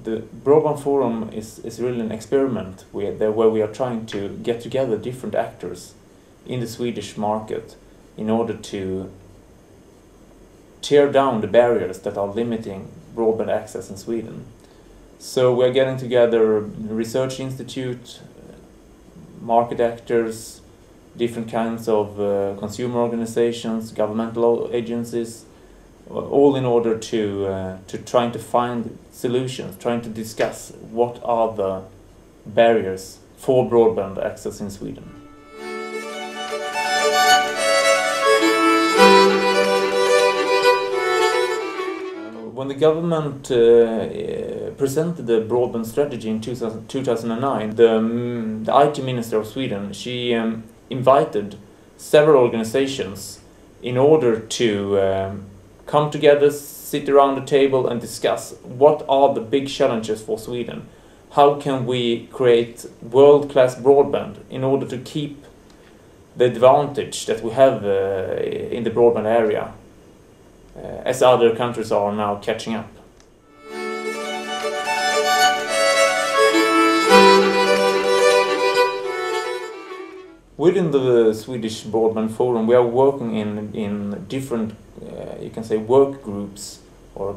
the Broadband Forum is really an experiment where we are trying to get together different actors in the Swedish market in order to tear down the barriers that are limiting broadband access in Sweden. So we're getting together research institute, market actors, different kinds of consumer organizations, governmental agencies, all in order to trying to find solutions, trying to discuss what are the barriers for broadband access in Sweden. When the government presented the broadband strategy in 2009, the IT Minister of Sweden, she invited several organizations in order to come together, sit around the table and discuss what are the big challenges for Sweden. How can we create world-class broadband in order to keep the advantage that we have in the broadband area, as other countries are now catching up. Within the Swedish Broadband Forum, we are working in different, you can say, work groups or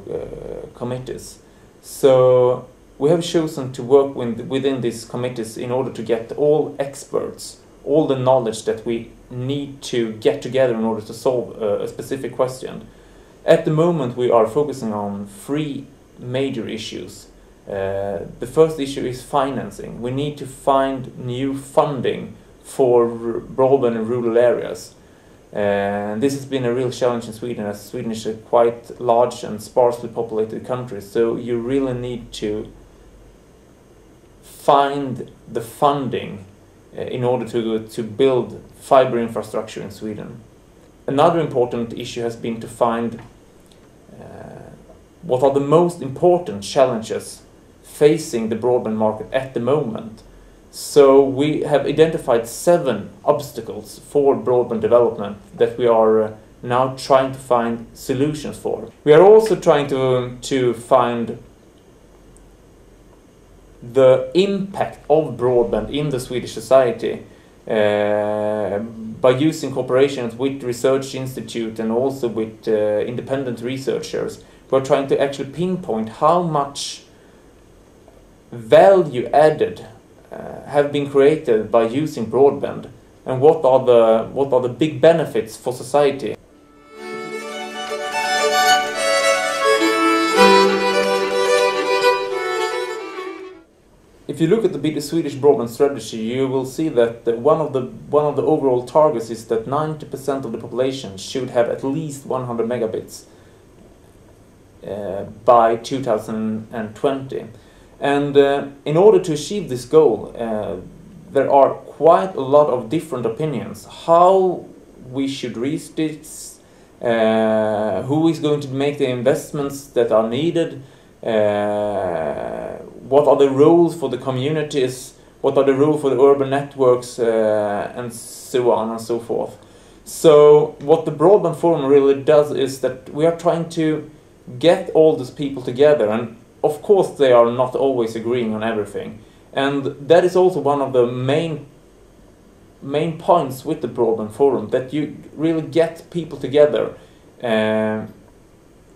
committees. So we have chosen to work within these committees in order to get all experts, all the knowledge that we need to get together in order to solve a specific question. At the moment, we are focusing on three major issues. The first issue is financing. We need to find new funding for broadband in rural areas. This has been a real challenge in Sweden, as Sweden is a quite large and sparsely populated country, so you really need to find the funding in order to build fiber infrastructure in Sweden. Another important issue has been to find what are the most important challenges facing the broadband market at the moment. So we have identified 7 obstacles for broadband development that we are now trying to find solutions for. We are also trying to find the impact of broadband in the Swedish society by using cooperations with research institute and also with independent researchers. We're trying to actually pinpoint how much value added have been created by using broadband, and what are the big benefits for society. If you look at the Swedish broadband strategy, you will see that one of the overall targets is that 90% of the population should have at least 100 megabits by 2020. And in order to achieve this goal, there are quite a lot of different opinions how we should reach this, who is going to make the investments that are needed, what are the rules for the communities, what are the rules for the urban networks, and so on and so forth. So what the Broadband Forum really does is that we are trying to get all these people together, and of course they are not always agreeing on everything. And that is also one of the main points with the Broadband Forum, that you really get people together to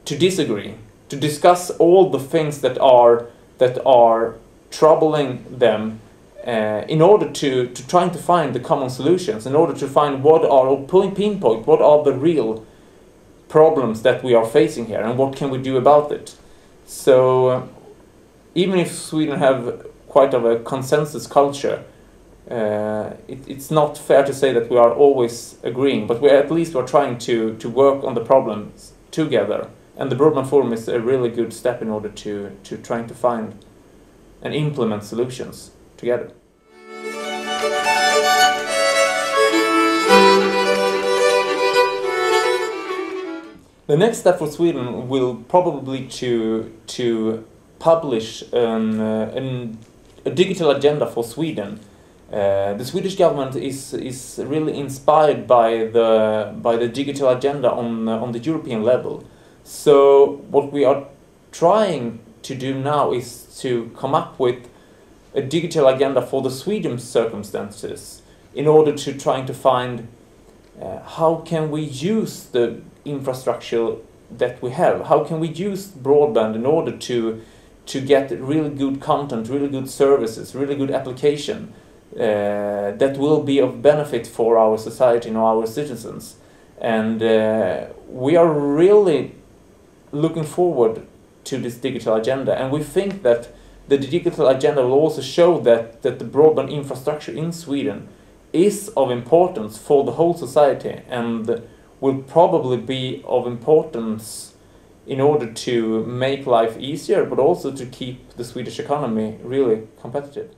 disagree, to discuss all the things that are troubling them, in order to trying to find the common solutions, in order to find pinpoint what are the real problems that we are facing here and what can we do about it. So even if Sweden have quite of a consensus culture, it's not fair to say that we are always agreeing, but we at least are trying to work on the problems together. And the Broadband Forum is a really good step in order to trying to find and implement solutions together. The next step for Sweden will probably to publish a digital agenda for Sweden. The Swedish government is really inspired by the digital agenda on the European level. So what we are trying to do now is to come up with a digital agenda for the Sweden circumstances in order to trying to find how can we use the infrastructure that we have? How can we use broadband in order to get really good content, really good services, really good application that will be of benefit for our society and our citizens? And we are really looking forward to this digital agenda, and we think that the digital agenda will also show that the broadband infrastructure in Sweden is of importance for the whole society and will probably be of importance in order to make life easier, but also to keep the Swedish economy really competitive.